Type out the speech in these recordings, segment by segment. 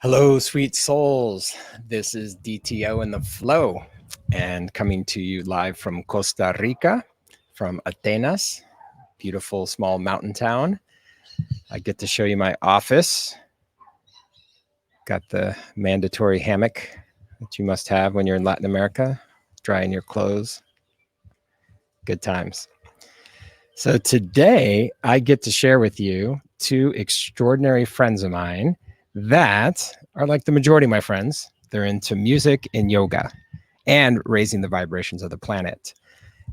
Hello, sweet souls. This is DTO in the Flow, and coming to you live from Costa Rica, from Atenas, beautiful small mountain town. I get to show you my office. Got the mandatory hammock that you must have when you're in Latin America, drying your clothes. Good times. So today I get to share with you two extraordinary friends of mine that are like the majority of my friends. They're into music and yoga and raising the vibrations of the planet.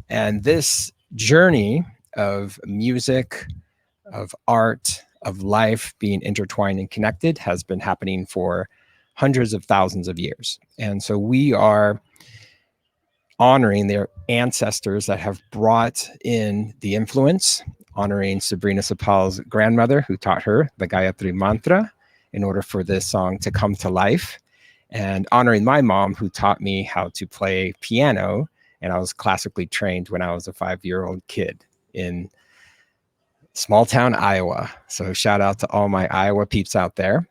And this journey of music, of art, of life being intertwined and connected has been happening for hundreds of thousands of years. And so we are honoring their ancestors that have brought in the influence, honoring Sabrina Sapal's grandmother who taught her the Gāyatrī mantra in order for this song to come to life, and honoring my mom who taught me how to play piano. And I was classically trained when I was a 5-year-old kid in small town Iowa. So shout out to all my Iowa peeps out there.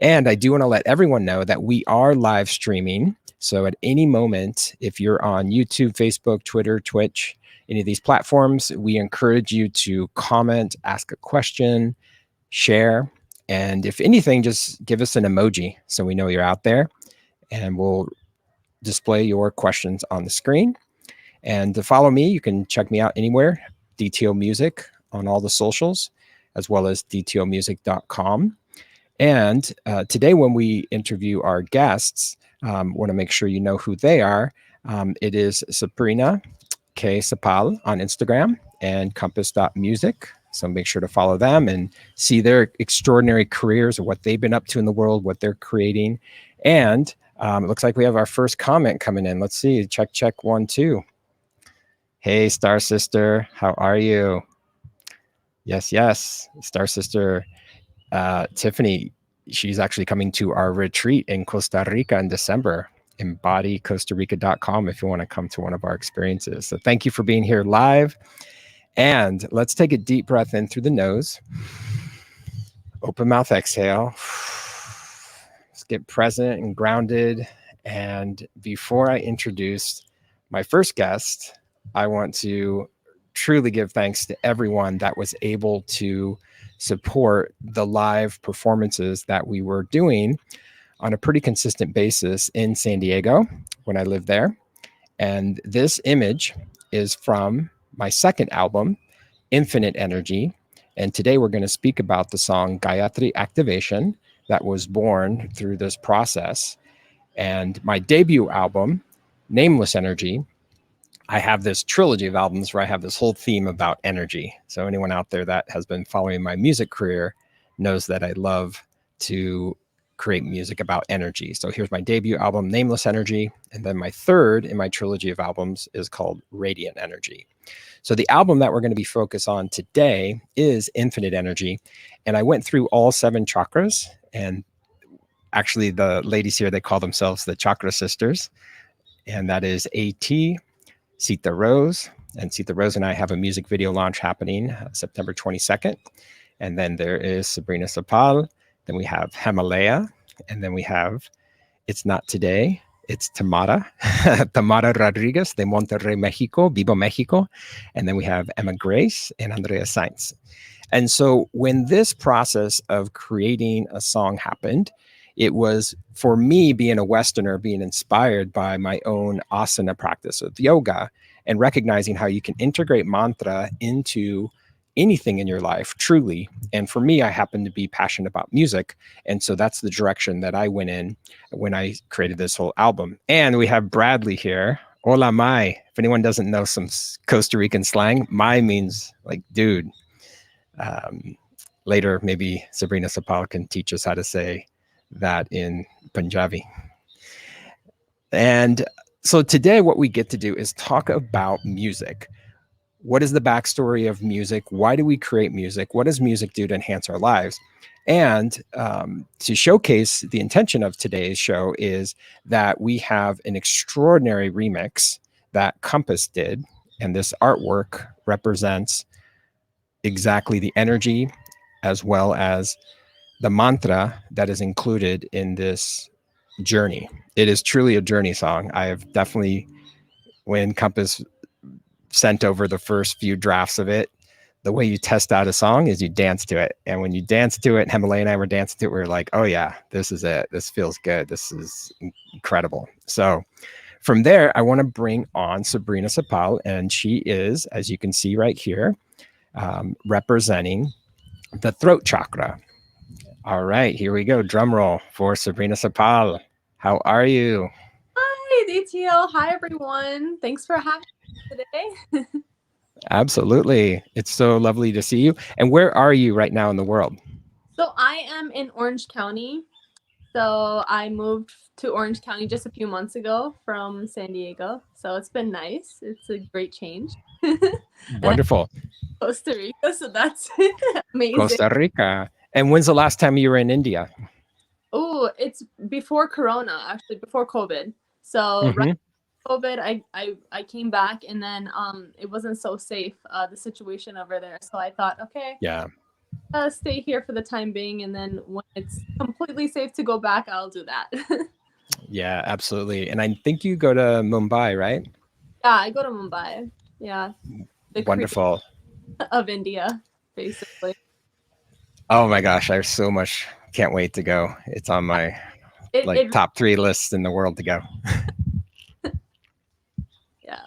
And I do want to let everyone know that we are live streaming. So at any moment, if you're on YouTube, Facebook, Twitter, Twitch, any of these platforms, we encourage you to comment, ask a question, share. And if anything, just give us an emoji so we know you're out there, and we'll display your questions on the screen. And to follow me, you can check me out anywhere, DTO Music on all the socials, as well as dtomusic.com. And today when we interview our guests, want to make sure you know who they are. It is Sabrina Sapal on Instagram and Kompass.music. So make sure to follow them and see their extraordinary careers and what they've been up to in the world, what they're creating. And it looks like we have our first comment coming in. Let's see. Check 1, 2. Hey, Star Sister, how are you? Yes. Star Sister Tiffany, she's actually coming to our retreat in Costa Rica in December. EmbodyCostaRica.com if you want to come to one of our experiences. So thank you for being here live. And let's take a deep breath in through the nose. Open mouth exhale. Let's get present and grounded. And before I introduce my first guest, I want to truly give thanks to everyone that was able to support the live performances that we were doing on a pretty consistent basis in San Diego when I lived there. And this image is from my second album, Infinite Energy. And today we're going to speak about the song Gāyatrī Activation that was born through this process. And my debut album, Nameless Energy, I have this trilogy of albums where I have this whole theme about energy. So anyone out there that has been following my music career knows that I love to create music about energy. So here's my debut album, Nameless Energy. And then my third in my trilogy of albums is called Radiant Energy. So the album that we're going to be focused on today is Infinite Energy. And I went through all 7 chakras. And actually the ladies here, they call themselves the Chakra Sisters. And that is AT, Sita Rose, and Sita Rose and I have a music video launch happening September 22nd. And then there is Sabrina Sapal. Then we have Himalaya. And then we have It's Not Today. It's Tamara Rodriguez de Monterrey, Mexico, Vivo Mexico. And then we have Emma Grace and Andrea Sainz. And so when this process of creating a song happened, it was, for me, being a Westerner, being inspired by my own asana practice of yoga and recognizing how you can integrate mantra into anything in your life, truly. And for me, I happen to be passionate about music. And so that's the direction that I went in when I created this whole album. And we have Bradley here. Hola, mai. If anyone doesn't know some Costa Rican slang, mai means like dude. Later, maybe Sabrina Sapal can teach us how to say that in Punjabi. And so today what we get to do is talk about music. What is the backstory of music? Why do we create music? What does music do to enhance our lives? And to showcase the intention of today's show is that we have an extraordinary remix that Kompass did. And this artwork represents exactly the energy as well as the mantra that is included in this journey. It is truly a journey song. I have definitely, when Kompass sent over the first few drafts of it, the way you test out a song is you dance to it. And when you dance to it, Himalaya and I were dancing to it, we were like, oh yeah, this is it. This feels good. This is incredible. So from there, I want to bring on Sabrina Sapal, and she is, as you can see right here, representing the throat chakra. All right, here we go. Drum roll for Sabrina Sapal. How are you? Hi, DTO. Hi, everyone. Thanks for having me today. Absolutely. It's so lovely to see you. And where are you right now in the world? So I am in Orange County. So I moved to Orange County just a few months ago from San Diego. So it's been nice. It's a great change. And I'm Wonderful. in Costa Rica, so that's amazing. Costa Rica. And when's the last time you were in India? Oh, it's before Corona, actually, before COVID. So right Mm-hmm. COVID, I came back, and then it wasn't so safe, the situation over there. So I thought, okay, Yeah. stay here for the time being, and then when it's completely safe to go back, I'll do that. Yeah, absolutely. And I think you go to Mumbai, right? Yeah, I go to Mumbai. Yeah, the cream Wonderful. of India, basically. Oh my gosh, I so much can't wait to go. It's on my like It top 3 lists in the world to go. yeah.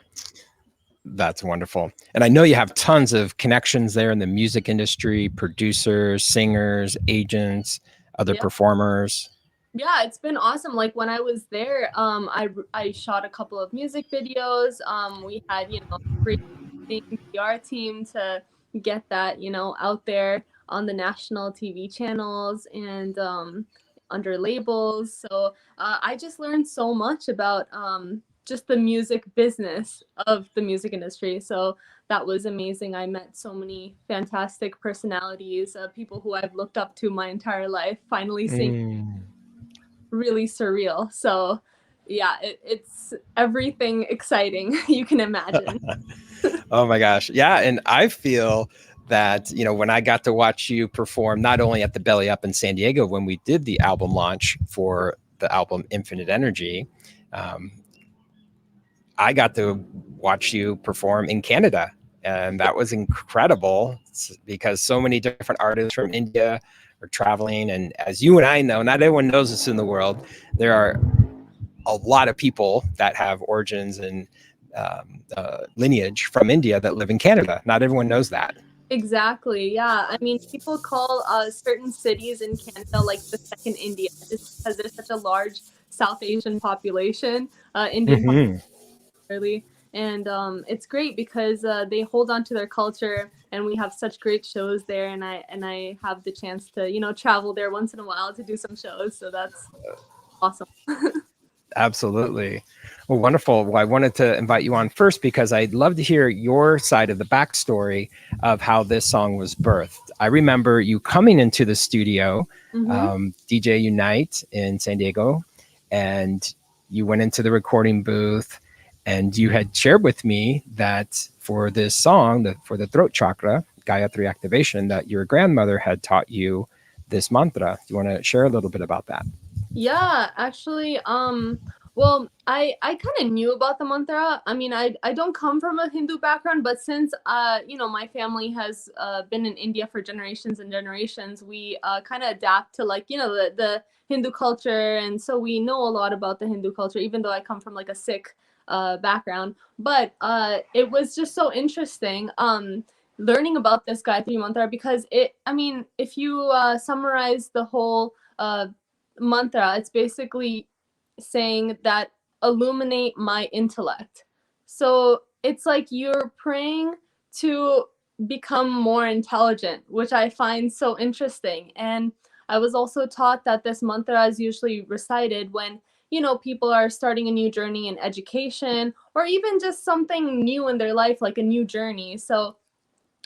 That's wonderful. And I know you have tons of connections there in the music industry, producers, singers, agents, other Yeah. performers. Yeah, it's been awesome. Like when I was there, I shot a couple of music videos. We had, great PR team to get that, out there on the national TV channels and under labels. So I just learned so much about just the music business of the music industry. So that was amazing. I met so many fantastic personalities, people who I've looked up to my entire life, finally seeing Mm. really surreal. So yeah, it's everything exciting you can imagine. Oh my gosh. Yeah. And I feel that, when I got to watch you perform, not only at the Belly Up in San Diego, when we did the album launch for the album Infinite Energy, um, I got to watch you perform in Canada. And that was incredible because so many different artists from India are traveling. And as you and I know, not everyone knows this in the world. There are a lot of people that have origins and lineage from India that live in Canada. Not everyone knows that. Exactly. Yeah. I mean, people call certain cities in Canada like the second India just because there's such a large South Asian population, Indian Mm-hmm. popularly. And it's great because they hold on to their culture, and we have such great shows there. And I have the chance to travel there once in a while to do some shows. So that's awesome. Absolutely. Well, wonderful. Well, I wanted to invite you on first because I'd love to hear your side of the backstory of how this song was birthed. I remember you coming into the studio, Hmm. DJ Unite in San Diego, and you went into the recording booth and you had shared with me that for this song, for the throat chakra, Gāyatrī Activation, that your grandmother had taught you this mantra. Do you want to share a little bit about that? Yeah, actually, well, I kind of knew about the mantra. I mean, I don't come from a Hindu background, but since my family has been in India for generations and generations, we kind of adapt to like, the Hindu culture, and so we know a lot about the Hindu culture, even though I come from like a Sikh background. But it was just so interesting learning about this Gayatri mantra because I mean, if you summarize the whole mantra, it's basically saying that illuminate my intellect. So it's like you're praying to become more intelligent, which I find so interesting. And I was also taught that this mantra is usually recited when people are starting a new journey in education or even just something new in their life, like a new journey. So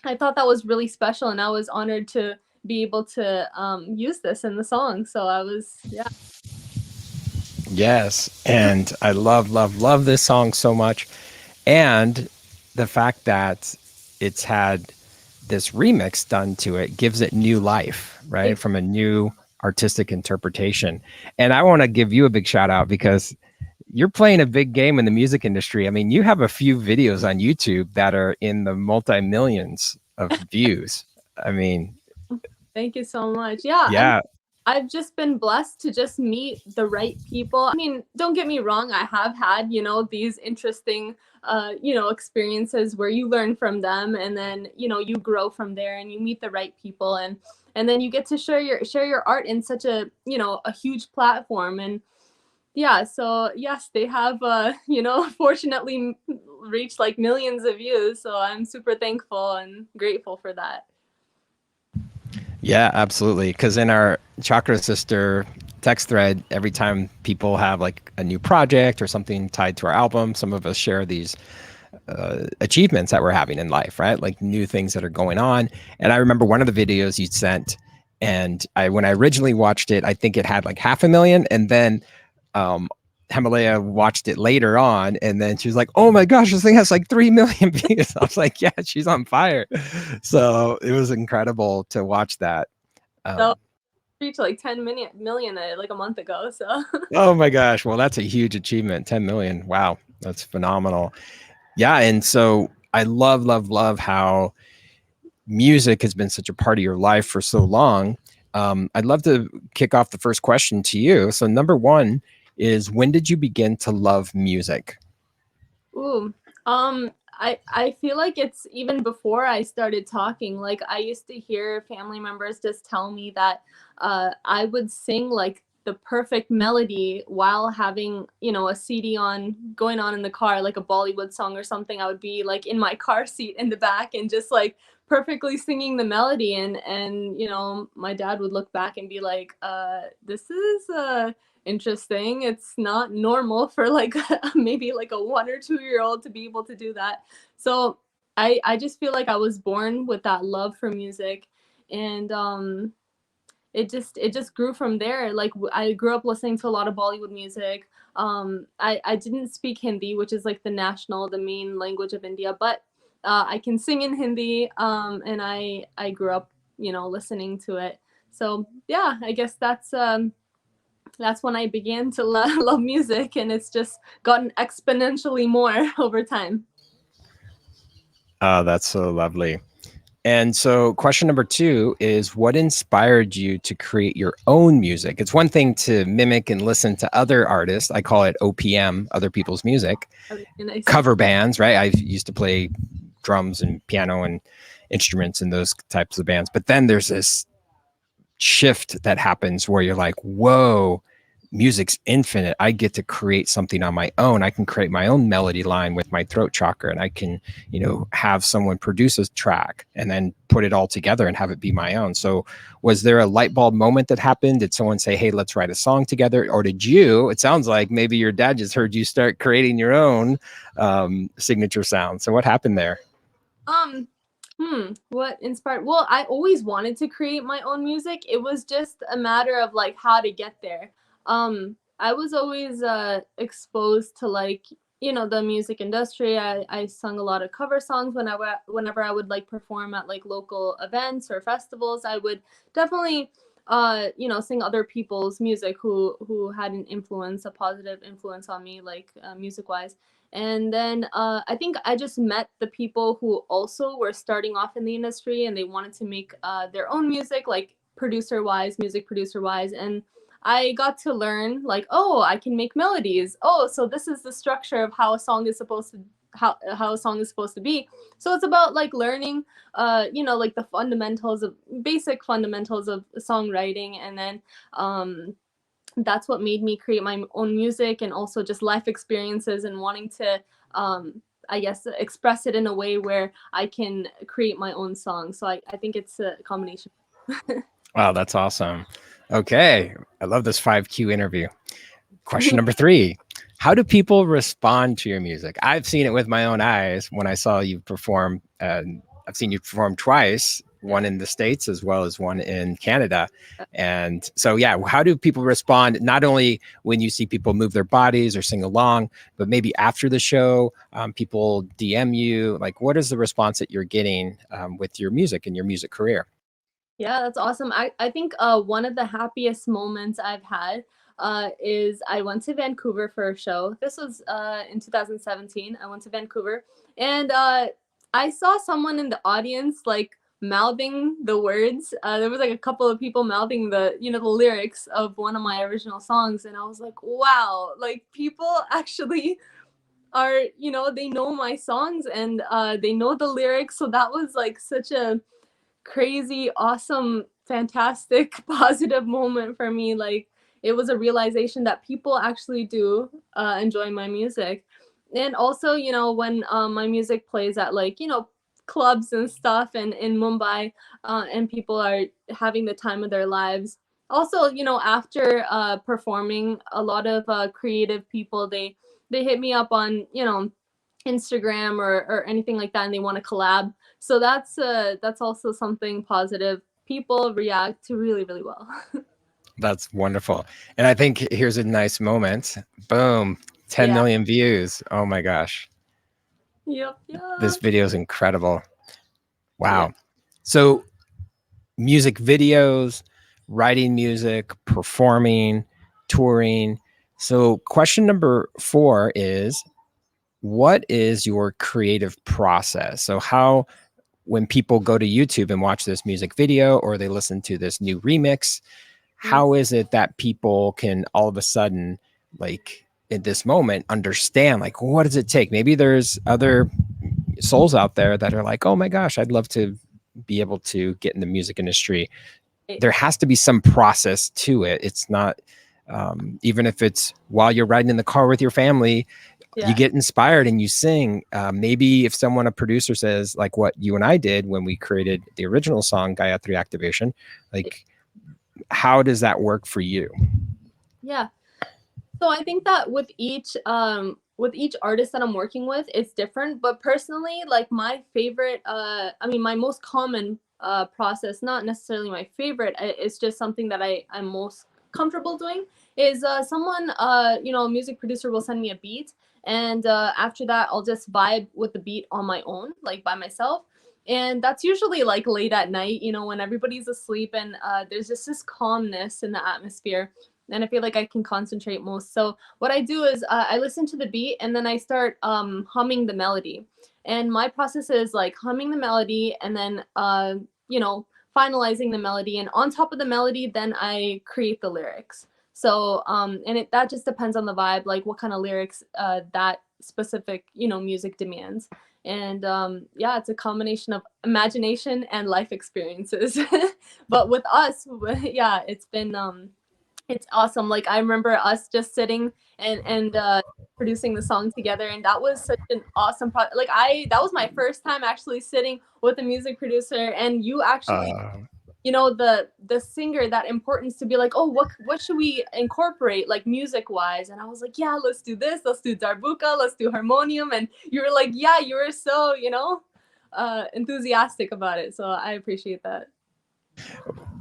I thought that was really special, and I was honored to be able to use this in the song. So I was, yeah. Yes. And I love, love, love this song so much. And the fact that it's had this remix done to it gives it new life, right? From a new artistic interpretation. And I want to give you a big shout out because you're playing a big game in the music industry. I mean, you have a few videos on YouTube that are in the multi-millions of views. I mean, Thank you so much. Yeah, I mean, yeah, I've just been blessed to just meet the right people. I mean, don't get me wrong, I have had, these interesting experiences where you learn from them, and then, you grow from there and you meet the right people, and then you get to share your art in such a huge platform. And yeah, so yes, they have fortunately reached like millions of views, so I'm super thankful and grateful for that. yeah, absolutely. Because in our Chakra Sister text thread, every time people have like a new project or something tied to our album, some of us share these achievements that we're having in life, right? Like new things that are going on. And I remember one of the videos you sent, and when I originally watched it, I think it had like 500,000, and then um, Himalaya watched it later on, and then she was like, "Oh my gosh, this thing has like 3 million views." I was like, "Yeah, she's on fire." So it was incredible to watch that. So Um, reached like 10 million like a month ago. So oh my gosh, well, that's a huge achievement. 10 million. Wow, that's phenomenal. Yeah, and so I love how music has been such a part of your life for so long. I'd love to kick off the first question to you. So, number one is, when did you begin to love music? ooh, I feel like it's even before I started talking. Like I used to hear family members just tell me that I would sing like the perfect melody while having a CD on going on in the car, like a Bollywood song or something. I would be like in my car seat in the back and just like perfectly singing the melody, and my dad would look back and be like, this is interesting. It's not normal for like maybe like a 1 or 2 year old to be able to do that. So I just feel like I was born with that love for music, and it just grew from there. Like I grew up listening to a lot of Bollywood music. I didn't speak Hindi, which is like the main language of India, but I can sing in Hindi, and I grew up listening to it. So yeah, I guess that's when I began to love music, and it's just gotten exponentially more over time. Oh, that's so lovely. And so, question number two is, what inspired you to create your own music? It's one thing to mimic and listen to other artists. I call it OPM, other people's music, Okay, nice. cover bands, right? I used to play drums and piano and instruments in those types of bands. But then there's this shift that happens where you're like, whoa, music's infinite. I get to create something on my own. I can create my own melody line with my throat chakra, and I can, have someone produce a track and then put it all together and have it be my own. So was there a light bulb moment that happened? Did someone say, "Hey, let's write a song together"? Or did you, it sounds like maybe your dad just heard you start creating your own signature sound. So what happened there? Um, what inspired? Well, I always wanted to create my own music. It was just a matter of like how to get there. I was always exposed to like the music industry. I sung a lot of cover songs whenever I would like perform at like local events or festivals. I would definitely sing other people's music who had a positive influence on me, like music wise. And then I think I just met the people who also were starting off in the industry, and they wanted to make their own music, like music producer wise. And I got to learn like, oh, I can make melodies. Oh, so this is the structure of how a song is supposed to how a song is supposed to be. So it's about like learning like the basic fundamentals of songwriting, and then that's what made me create my own music, and also just life experiences and wanting to I guess express it in a way where I can create my own song. So I think it's a combination. Wow, that's awesome. Okay. I love this 5Q interview. Question number three. How do people respond to your music? I've seen it with my own eyes when I saw you perform. I've seen you perform twice, one in the States as well as one in Canada. And so, yeah, how do people respond? Not only when you see people move their bodies or sing along, but maybe after the show, people DM you. Like, what is the response that you're getting with your music and your music career? Yeah, that's awesome. I think one of the happiest moments I've had is I went to Vancouver for a show. This was in 2017. I went to Vancouver and I saw someone in the audience like mouthing the words. There was like a couple of people mouthing the lyrics of one of my original songs, and I was like, wow, like people actually are, they know my songs and they know the lyrics. So that was like such a crazy, awesome, fantastic, positive moment for me. Like it was a realization that people actually do enjoy my music. And also, when my music plays at like, clubs and stuff and in Mumbai, and people are having the time of their lives. Also, after performing, a lot of creative people, they hit me up on, Instagram or anything like that, and they want to collab. So that's also something positive. People react to really, really well. That's wonderful. And I think here's a nice moment. Boom, 10 Yeah. million views. Oh my gosh. Yep. This Yep. video is incredible. Yeah. Wow. So music videos, writing music, performing, touring. So question number 4 is, what is your creative process? So how, when people go to YouTube and watch this music video or they listen to this new remix, how is it that people can all of a sudden, like in this moment, understand like what does it take? Maybe there's other souls out there that are like, oh my gosh, I'd love to be able to get in the music industry. There has to be some process to it. It's not even if it's while you're riding in the car with your family, you get inspired and you sing. Maybe if a producer says like what you and I did when we created the original song Gāyatrī Activation, like how does that work for you? Yeah. So I think that with each artist that I'm working with, it's different. But personally, like my favorite, my most common process, not necessarily my favorite, it's just something that I'm most comfortable doing, is a music producer will send me a beat, and after that, I'll just vibe with the beat on my own, like by myself. And that's usually like late at night, when everybody's asleep, and there's just this calmness in the atmosphere, and I feel like I can concentrate most. So what I do is I listen to the beat and then I start humming the melody. And my process is like humming the melody and then finalizing the melody. And on top of the melody, then I create the lyrics. So that just depends on the vibe, like what kind of lyrics that specific music demands. And yeah, it's a combination of imagination and life experiences. But with us, yeah, it's awesome. Like I remember us just sitting and producing the song together, and that was such an awesome like that was my first time actually sitting with a music producer, and you actually the singer, that importance to be like, oh, what should we incorporate like music wise? And I was like, yeah, let's do this, let's do darbuka, let's do harmonium. And you were like, yeah, you were so enthusiastic about it, so I appreciate that.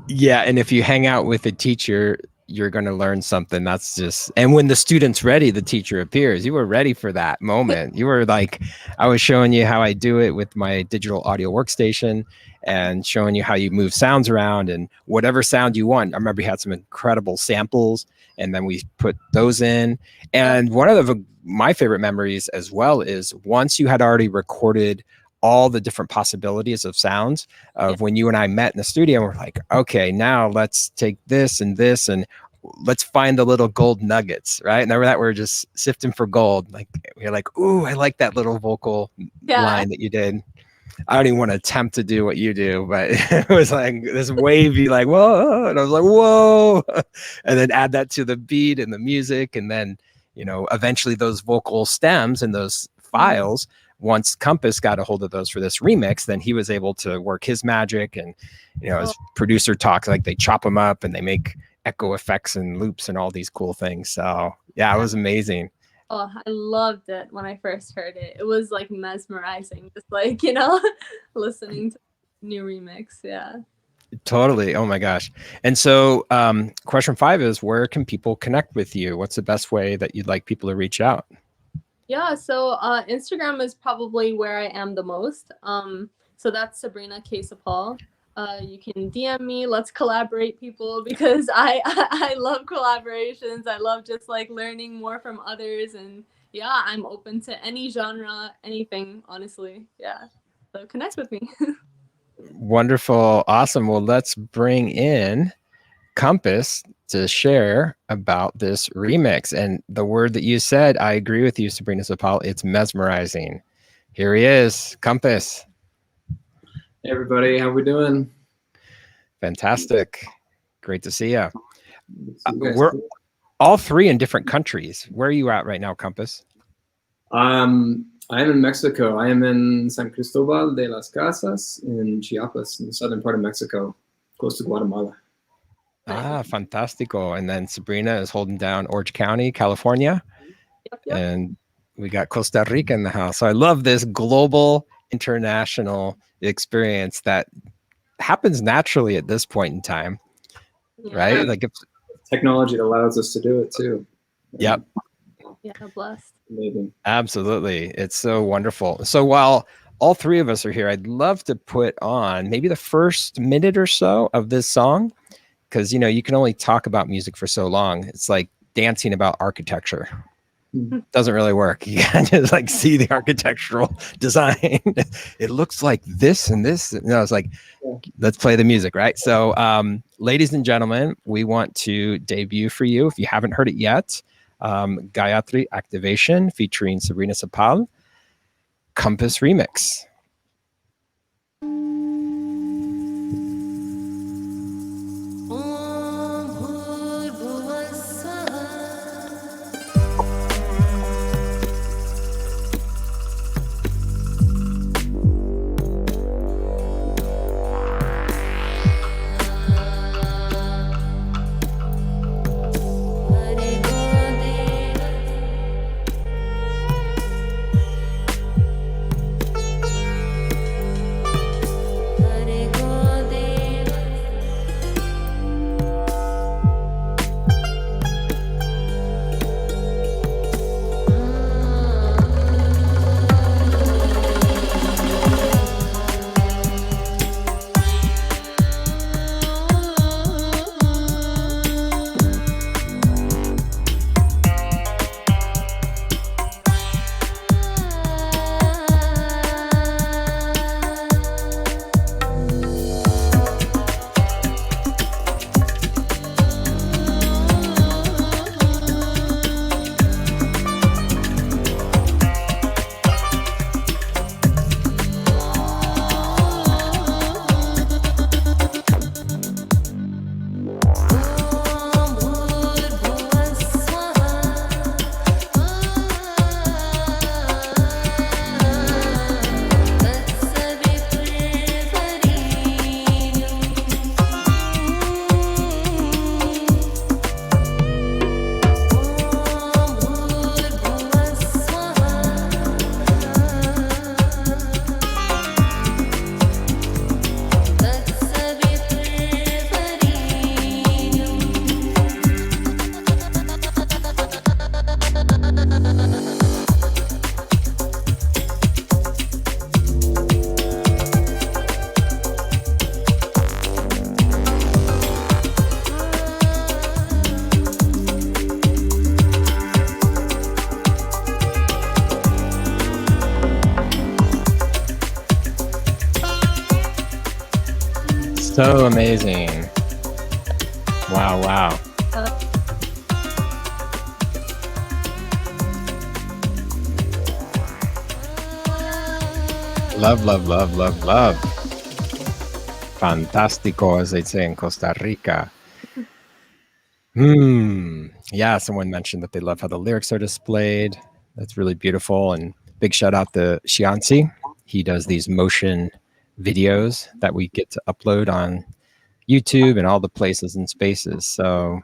Yeah, and if you hang out with a teacher, you're going to learn something. That's just, and when the student's ready, the teacher appears. You were ready for that moment. You were like, I was showing you how I do it with my digital audio workstation and showing you how you move sounds around and whatever sound you want. I remember you had some incredible samples, and then we put those in. And one of my favorite memories as well is once you had already recorded all the different possibilities of sounds of when you and I met in the studio, and we're like, okay, now let's take this and let's find the little gold nuggets, right? And remember that we're just sifting for gold. Like we're like, ooh, I like that little vocal line that you did. I don't even want to attempt to do what you do, but it was like this wavy, like, whoa. And I was like, whoa. And then add that to the beat and the music. And then, eventually those vocal stems and those files, once Kompass got a hold of those for this remix, then he was able to work his magic. And, as producer talks, like they chop them up and they make echo effects and loops and all these cool things. So yeah, it was amazing. Oh, I loved it when I first heard it. It was like mesmerizing, just like, listening to new remix. Yeah. Totally. Oh my gosh. And so question 5 is, where can people connect with you? What's the best way that you'd like people to reach out? Yeah, so Instagram is probably where I am the most. So that's Sabrina Sapal. You can DM me. Let's collaborate, people, because I love collaborations. I love just like learning more from others, and yeah, I'm open to any genre, anything, honestly. Yeah, so connect with me. Wonderful. Awesome. Well, let's bring in Kompass to share about this remix. And the word that you said, I agree with you, Sabrina Sapal. It's mesmerizing. Here he is, Kompass. Hey everybody, how we doing? Fantastic. Great to see you. We're all three in different countries. Where are you at right now, Kompass? I'm in Mexico. I am in San Cristobal de las Casas in Chiapas, in the southern part of Mexico, close to Guatemala. Ah, fantastico. And then Sabrina is holding down Orange County, California. Yep. And we got Costa Rica in the house. So I love this global, international experience that happens naturally at this point in time, right? Like it's technology that allows us to do it too. Yep. Yeah, blessed. Amazing. Absolutely. It's so wonderful. So while all three of us are here, I'd love to put on maybe the first minute or so of this song, because, you know, you can only talk about music for so long. It's like dancing about architecture. Doesn't really work. You can't just like see the architectural design. It looks like this and this. No, it's like, let's play the music, right? So, ladies and gentlemen, we want to debut for you, if you haven't heard it yet, Gāyatrī Activation featuring Sabrina Sapal, Kompass remix. So amazing. Wow, wow. Love, love, love, love, love. Fantastico, as they say in Costa Rica. Yeah, someone mentioned that they love how the lyrics are displayed. That's really beautiful. And big shout out to Shiansi. He does these motion videos that we get to upload on YouTube and all the places and spaces. So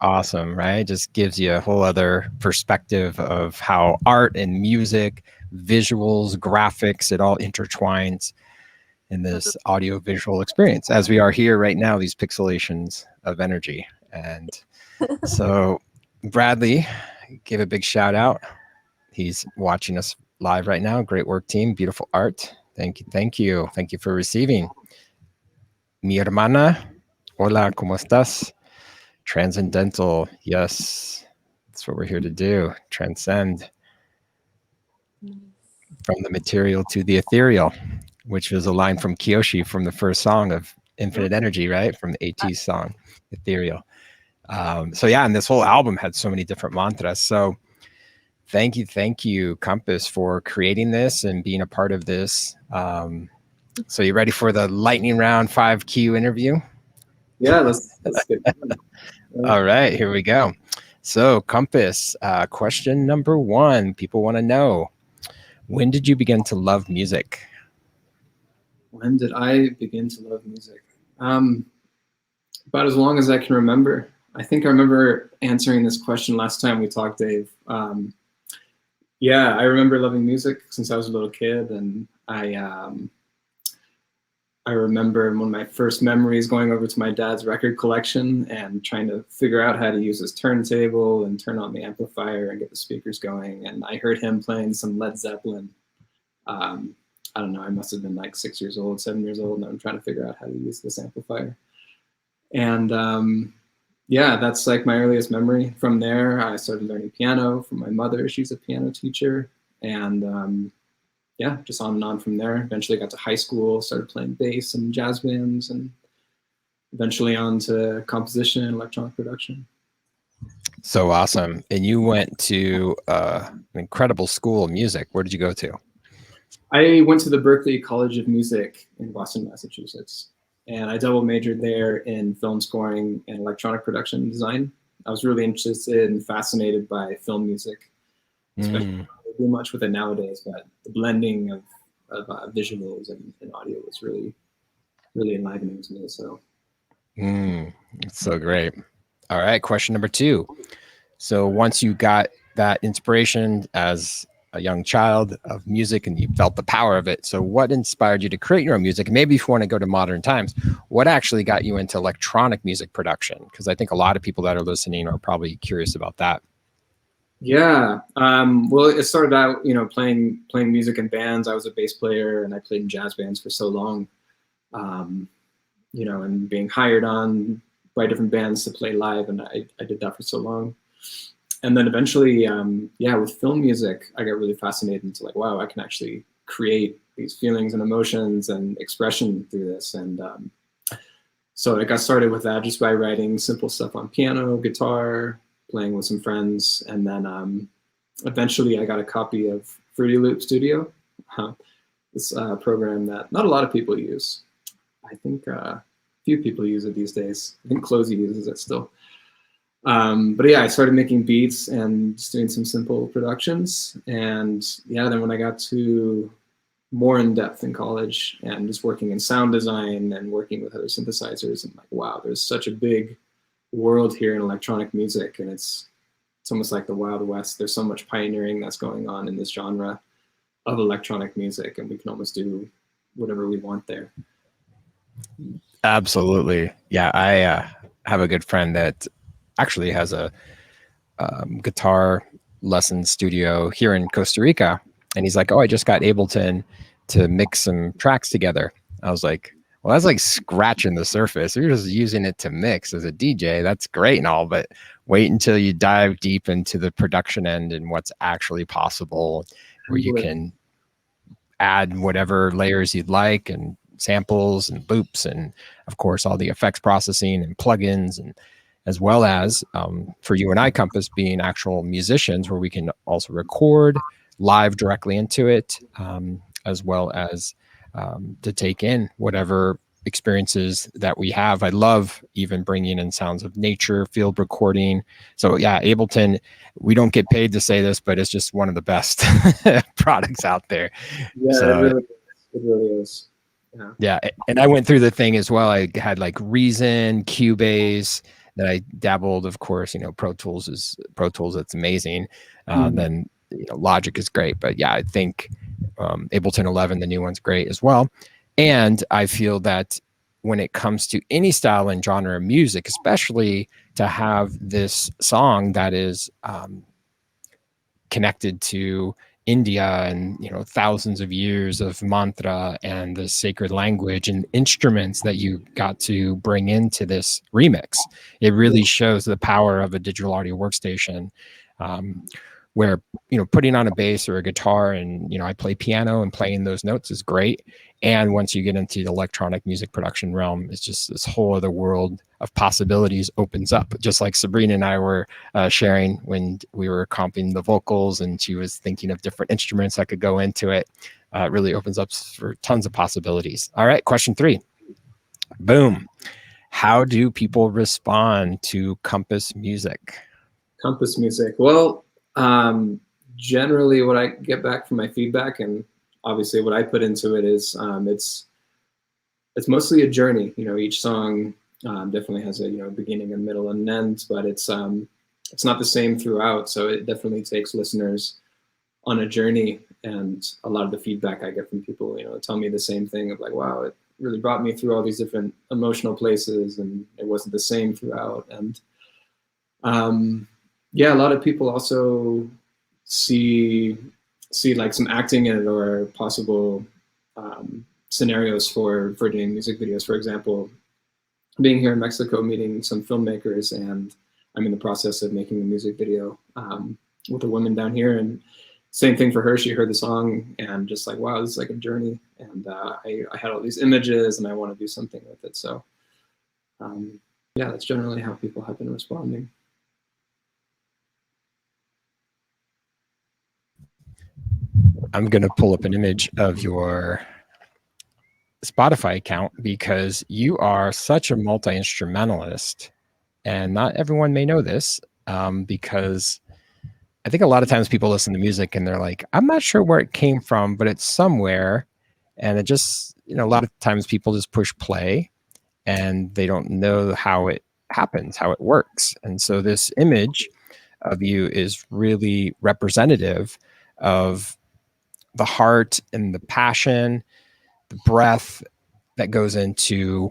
awesome, right? Just gives you a whole other perspective of how art and music, visuals, graphics, it all intertwines in this audio visual experience, as we are here right now, these pixelations of energy. And so Bradley, give a big shout out. He's watching us live right now. Great work, team. Beautiful art. Thank you. Thank you. Thank you for receiving. Mi hermana, hola, ¿cómo estás? Transcendental, yes, that's what we're here to do. Transcend from the material to the ethereal, which is a line from Kyoshi from the first song of Infinite Energy, right? From the AT song, Ethereal. So yeah, and this whole album had so many different mantras. So thank you, Kompass, for creating this and being a part of this. So you ready for the lightning round 5Q interview? Yeah, let's get All right, here we go. So Kompass, question number 1, people want to know, when did you begin to love music? When did I begin to love music? About as long as I can remember. I think I remember answering this question last time we talked, Dave. Yeah, I remember loving music since I was a little kid, and I remember one of my first memories going over to my dad's record collection and trying to figure out how to use his turntable and turn on the amplifier and get the speakers going. And I heard him playing some Led Zeppelin. I don't know, I must have been like 6 years old, 7 years old, and I'm trying to figure out how to use this amplifier. And yeah, that's like my earliest memory. From there, I started learning piano from my mother. She's a piano teacher. And yeah, just on and on from there. Eventually got to high school, started playing bass and jazz bands, and eventually on to composition and electronic production. So awesome. And you went to an incredible school of music. Where did you go to? I went to the Berklee College of Music in Boston, Massachusetts, and I double majored there in film scoring and electronic production design. I was really interested and fascinated by film music, especially I don't do much with it nowadays, but the blending of visuals and audio was really, really enlivening to me. So, it's so great. All right, question number 2. So once you got that inspiration as a young child of music and you felt the power of it, so what inspired you to create your own music? Maybe if you want to go to modern times, what actually got you into electronic music production? Because I think a lot of people that are listening are probably curious about that. Yeah, well, it started out, you know, playing music in bands. I was a bass player and I played in jazz bands for so long, you know, and being hired on by different bands to play live, and I did that for so long. And then eventually, yeah, with film music, I got really fascinated into like, wow, I can actually create these feelings and emotions and expression through this. And so I got started with that just by writing simple stuff on piano, guitar, playing with some friends. And then eventually I got a copy of Fruity Loop Studio, this program that not a lot of people use. I think few people use it these days. I think Closey uses it still. But yeah, I started making beats and just doing some simple productions. And yeah, then when I got to more in depth in college and just working in sound design and working with other synthesizers, I'm like, wow, there's such a big world here in electronic music, and it's almost like the Wild West. There's so much pioneering that's going on in this genre of electronic music, and we can almost do whatever we want there. Absolutely. Yeah, I have a good friend that actually has a guitar lesson studio here in Costa Rica, and he's like, oh, I just got Ableton to mix some tracks together. I was like, well, that's like scratching the surface. You're just using it to mix as a DJ. That's great and all, but wait until you dive deep into the production end and what's actually possible, where you can add whatever layers you'd like and samples and loops, and of course all the effects processing and plugins, and as well as for you and I, Kompass, being actual musicians, where we can also record live directly into it, as well as to take in whatever experiences that we have. I love even bringing in sounds of nature, field recording. So yeah, Ableton, we don't get paid to say this, but it's just one of the best products out there. Yeah, so, it really is. Yeah, and I went through the thing as well. I had like Reason, Cubase, that I dabbled, of course, you know, Pro Tools. It's amazing. Then, you know, Logic is great, but yeah, I think Ableton 11, the new one's great as well. And I feel that when it comes to any style and genre of music, especially to have this song that is connected to India and, you know, thousands of years of mantra and the sacred language and instruments that you got to bring into this remix. It really shows the power of a digital audio workstation, where, you know, putting on a bass or a guitar and, you know, I play piano and playing those notes is great. And once you get into the electronic music production realm, it's just this whole other world of possibilities opens up. Just like Sabrina and I were sharing when we were comping the vocals, and she was thinking of different instruments that could go into it. It really opens up for tons of possibilities. All right, question 3. Boom. How do people respond to Kompass music? Kompass music. Well, generally what I get back from my feedback, and obviously what I put into it, is it's mostly a journey. You know, each song definitely has a, you know, beginning, a middle, and an end, but it's not the same throughout. So it definitely takes listeners on a journey. And a lot of the feedback I get from people, you know, tell me the same thing of like, wow, it really brought me through all these different emotional places, and it wasn't the same throughout. And yeah, a lot of people also see like some acting in it, or possible scenarios for doing music videos. For example, being here in Mexico, meeting some filmmakers, and I'm in the process of making a music video with a woman down here, and same thing for her. She heard the song and just like, wow, this is like a journey. And I had all these images and I want to do something with it. So yeah, that's generally how people have been responding. I'm going to pull up an image of your Spotify account because you are such a multi-instrumentalist, and not everyone may know this, because I think a lot of times people listen to music and they're like, I'm not sure where it came from, but it's somewhere. And it just, you know, a lot of times people just push play and they don't know how it happens, how it works. And so this image of you is really representative of the heart and the passion, the breath that goes into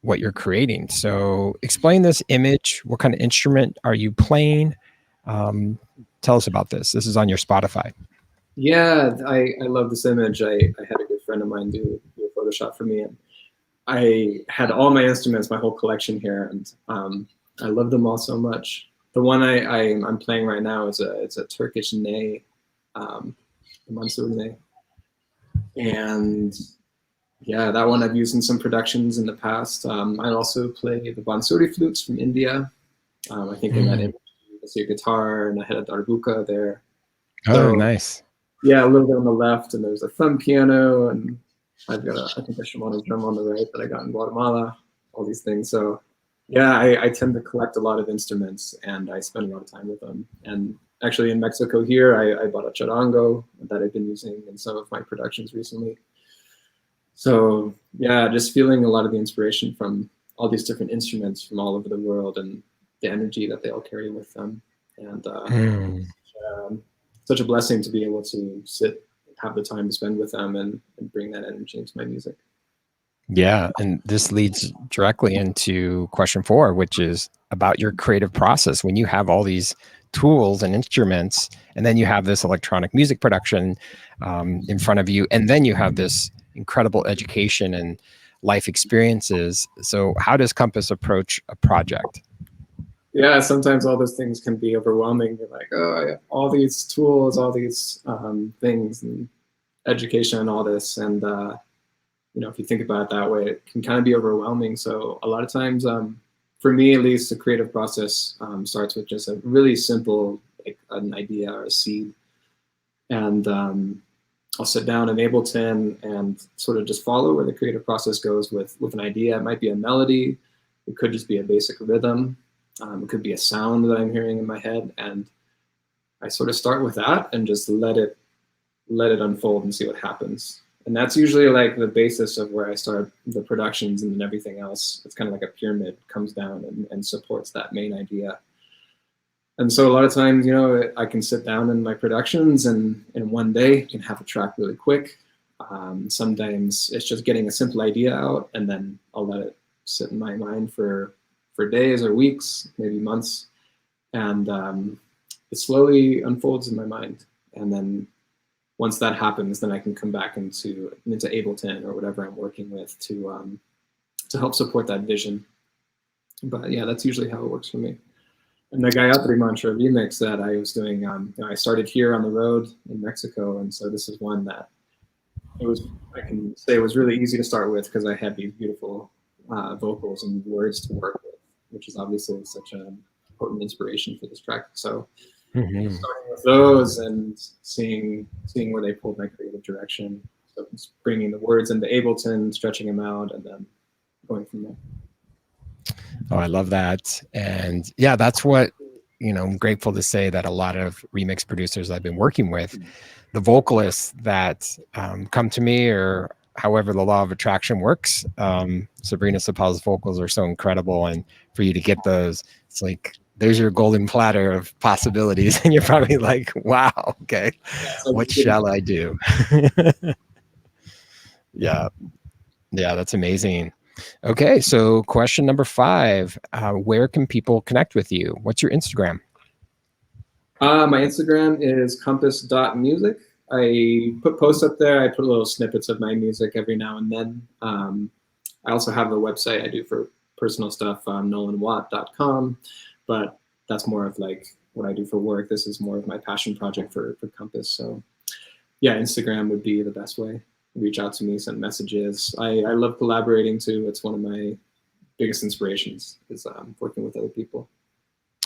what you're creating. So explain this image. What kind of instrument are you playing? Tell us about this. This is on your Spotify. Yeah, I love this image. I had a good friend of mine do a Photoshop for me, and I had all my instruments, my whole collection here, and I love them all so much. The one I'm playing right now is it's a Turkish ney, Mansur ney, and yeah, that one I've used in some productions in the past. I also play the bansuri flutes from India. I think in that image you can see a guitar, and I had a darbuka there. Oh, So, nice. Yeah, a little bit on the left, and there's a thumb piano, and I've got I think a Shimano drum on the right that I got in Guatemala, all these things. So yeah, I tend to collect a lot of instruments, and I spend a lot of time with them. And actually in Mexico here, I bought a charango that I've been using in some of my productions recently. So yeah, just feeling a lot of the inspiration from all these different instruments from all over the world, and the energy that they all carry with them. And such a blessing to be able to have the time to spend with them, and bring that energy into my music. Yeah, and this leads directly into question 4, which is about your creative process. When you have all these tools and instruments, and then you have this electronic music production in front of you, and then you have this incredible education and life experiences. So how does Kompass approach a project? Yeah, sometimes all those things can be overwhelming. You're like, oh, I have all these tools, all these things, and education, and all this. And you know, if you think about it that way, it can kind of be overwhelming. So a lot of times, for me at least, the creative process starts with just a really simple, like an idea or a seed. And I'll sit down in Ableton and sort of just follow where the creative process goes with an idea. It might be a melody. It could just be a basic rhythm. It could be a sound that I'm hearing in my head, and I sort of start with that and just let it unfold and see what happens. And that's usually like the basis of where I start the productions, and then everything else, it's kind of like a pyramid, comes down and supports that main idea. And so a lot of times, you know, I can sit down in my productions and in one day can have a track really quick. Sometimes it's just getting a simple idea out, and then I'll let it sit in my mind for days or weeks, maybe months, and it slowly unfolds in my mind. And then once that happens, then I can come back into Ableton or whatever I'm working with to help support that vision. But yeah, that's usually how it works for me. And the Gāyatrī Mantra remix that I was doing, I started here on the road in Mexico, and so this is one that I can say it was really easy to start with because I had these beautiful vocals and words to work with, which is obviously such an important inspiration for this track. So starting with those and seeing where they pulled my creative direction. So just bringing the words into Ableton, stretching them out, and then going from there. Oh, I love that. And yeah, that's what, I'm grateful to say that a lot of remix producers I've been working with, the vocalists that come to me, or however the law of attraction works, Sabrina Sapal's vocals are so incredible. And for you to get those, it's like, there's your golden platter of possibilities. And you're probably like, wow, okay, what shall I do? Yeah, that's amazing. Okay, so question number 5, where can people connect with you? What's your Instagram? My Instagram is compass.music. I put posts up there. I put little snippets of my music every now and then. I also have a website I do for personal stuff, nolanwatt.com, but that's more of like what I do for work. This is more of my passion project for Compass. So yeah, Instagram would be the best way. Reach out to me, send messages. I love collaborating too. It's one of my biggest inspirations is working with other people.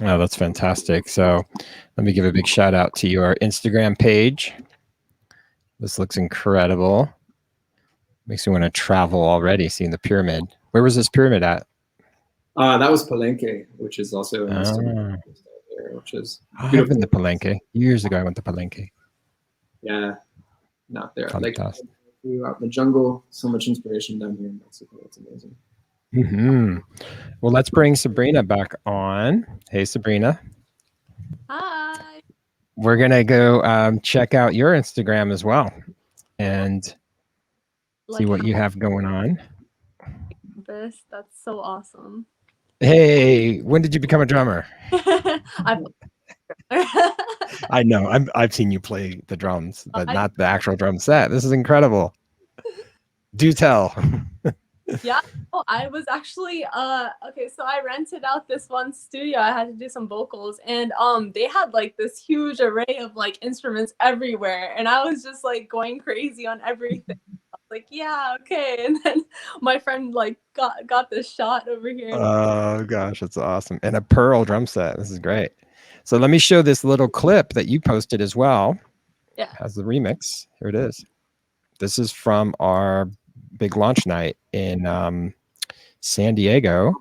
Oh, that's fantastic. So let me give a big shout out to your Instagram page. This looks incredible. Makes me want to travel already, seeing the pyramid. Where was this pyramid at? That was Palenque, which is also in Instagram, which is I've been to Palenque. Years ago, I went to Palenque. Yeah, not there. Fantastic. Like, we were out in the jungle. So much inspiration down here in Mexico. It's amazing. Well, let's bring Sabrina back on. Hey, Sabrina. Hi. We're going to go check out your Instagram as well and see what you have going on. That's so awesome. Hey, when did you become a drummer? I know. I've seen you play the drums, but not the actual drum set. This is incredible. Do tell. Yeah, I was actually okay, so I rented out this one studio. I had to do some vocals, and they had like this huge array of like instruments everywhere, and I was just like going crazy on everything. I was like, yeah, okay. And then my friend like got this shot over here. Oh gosh, that's awesome. And a pearl drum set. This is great. So let me show this little clip that you posted as well. Yeah. It has the remix. Here it is. This is from our big launch night in San Diego.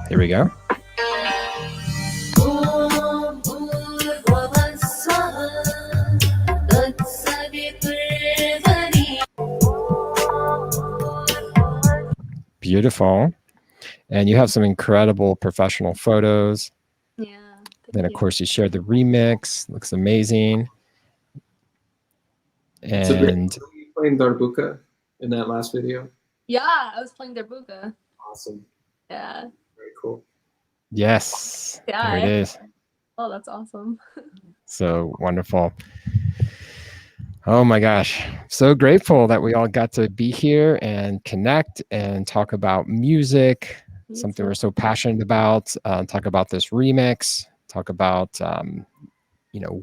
Here we go. Beautiful. And you have some incredible professional photos. Yeah. Then, of course, you shared the remix. Looks amazing. And so were you playing darbuka in that last video? Yeah, I was playing darbuka. Awesome. Yeah. Very cool. Yes. Yeah. There it is. Oh, that's awesome. So wonderful. Oh my gosh. So grateful that we all got to be here and connect and talk about music, something we're so passionate about, talk about this remix, talk about,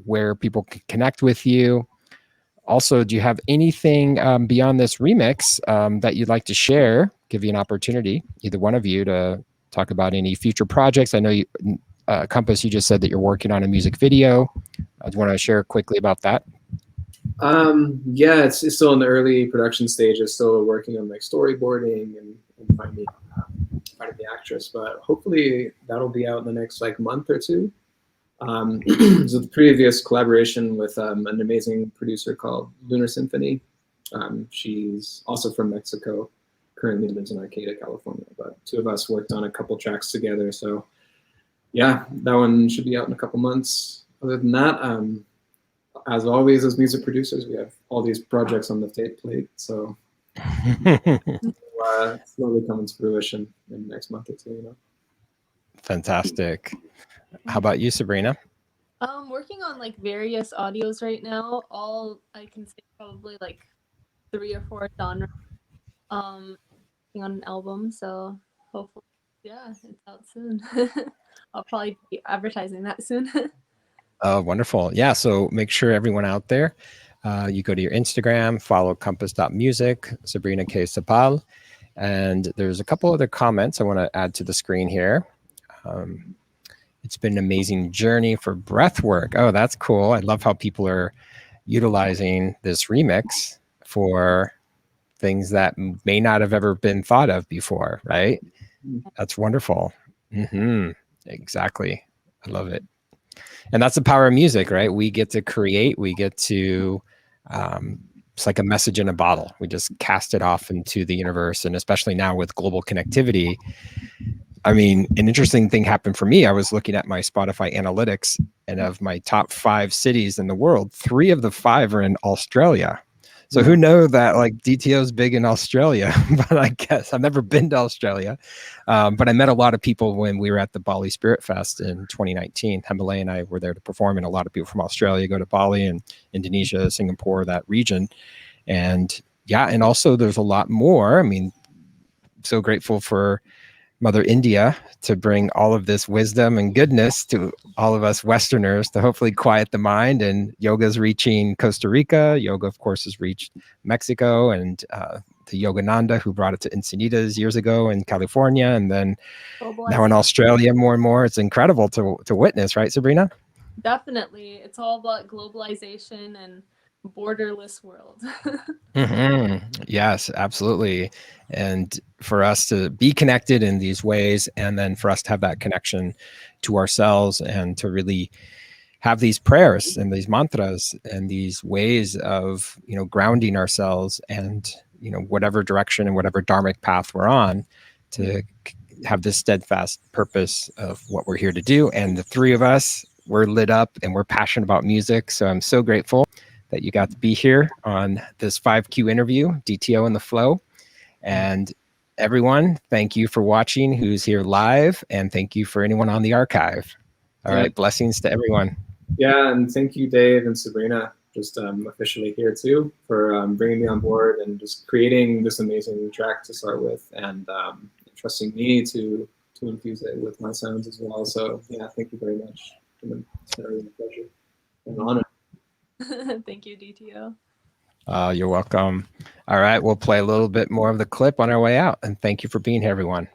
where people can connect with you. Also, do you have anything beyond this remix that you'd like to share? Give you an opportunity, either one of you, to talk about any future projects. I know you, Kompass, you just said that you're working on a music video. I want to share quickly about that. Yeah, it's still in the early production stages. Still working on like storyboarding and finding the actress, but hopefully that'll be out in the next like month or two. So the previous collaboration with an amazing producer called Lunar Symphony. She's also from Mexico, currently lives in Arcata, California, but two of us worked on a couple tracks together. So yeah, that one should be out in a couple months. Other than that, as always, as music producers, we have all these projects on the plate. So slowly coming to fruition in the next month or two, Fantastic. How about you, Sabrina? Working on like various audios right now. All I can say probably like 3 or 4 genres. Working on an album, so hopefully, yeah, it's out soon. I'll probably be advertising that soon. Oh, wonderful. Yeah. So make sure everyone out there, you go to your Instagram, follow compass.music, Sabrina K. Sapal. And there's a couple other comments I want to add to the screen here. It's been an amazing journey for breath work. Oh, that's cool. I love how people are utilizing this remix for things that may not have ever been thought of before, right? That's wonderful. Exactly. I love it. And that's the power of music, right? We get to create, we get to, it's like a message in a bottle. We just cast it off into the universe. And especially now with global connectivity, I mean, an interesting thing happened for me. I was looking at my Spotify analytics, and of my top 5 cities in the world, 3 of the 5 are in Australia. So who knew that like DTO is big in Australia? But I guess I've never been to Australia. But I met a lot of people when we were at the Bali Spirit Fest in 2019. Himalaya and I were there to perform, and a lot of people from Australia go to Bali and Indonesia, Singapore, that region. And yeah, and also there's a lot more. I mean, so grateful for Mother India to bring all of this wisdom and goodness to all of us Westerners to hopefully quiet the mind. And yoga's reaching Costa Rica. Yoga, of course, has reached Mexico, and the Yogananda who brought it to Encinitas years ago in California, and then now in Australia more and more. It's incredible to witness, right, Sabrina? Definitely. It's all about globalization and borderless world. Yes, absolutely. And for us to be connected in these ways, and then for us to have that connection to ourselves, and to really have these prayers and these mantras and these ways of, you know, grounding ourselves, and, you know, whatever direction and whatever dharmic path we're on, to have this steadfast purpose of what we're here to do. And the 3 of us, we're lit up and we're passionate about music. So I'm so grateful that you got to be here on this 5Q interview, DTO in the Flow. And everyone, thank you for watching who's here live, and thank you for anyone on the archive. All right, blessings to everyone. Yeah, and thank you, Dave and Sabrina, just officially here too, for bringing me on board and just creating this amazing track to start with, and trusting me to infuse it with my sounds as well. So yeah, thank you very much. It's been a really pleasure and an honor. Thank you, DTO. You're welcome. All right, we'll play a little bit more of the clip on our way out. And thank you for being here, everyone.